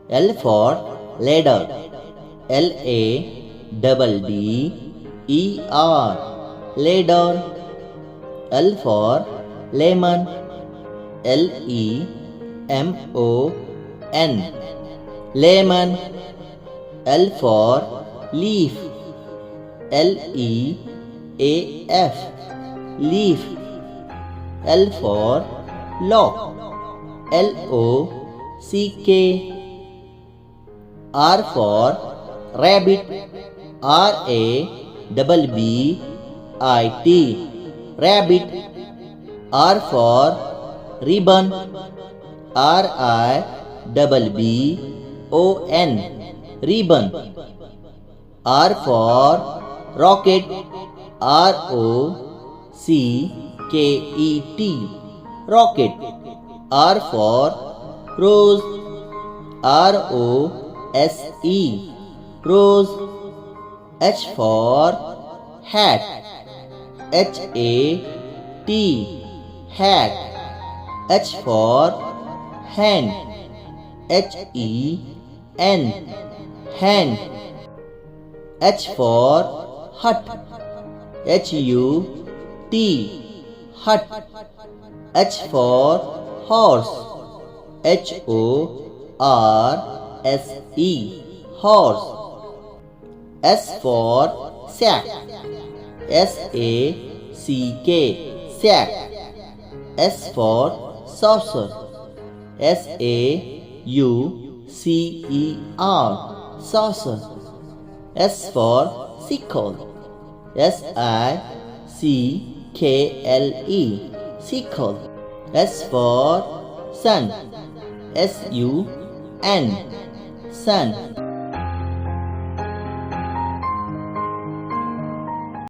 L for ladder. LADDER. Ladder. L for lemon. LEMON. Lemon. L for leaf. LEAF. Leaf. L for lock. LOCK. R for rabbit. RABBIT. Rabbit. R for ribbon. RIBBON. Ribbon. R for rocket. ROCKET. Rocket. R for rose. ROSE. Rose. H for hat. HAT. Hat. H for hen. HEN. Hen. H for hut. HUT. Hut. H for horse. HORSE. Horse. S for sack. SACK. Sack. S for saucer. SAUCER. Saucer. S for sickle. SICKLE. Sickle. S for sun. SUN. Sun.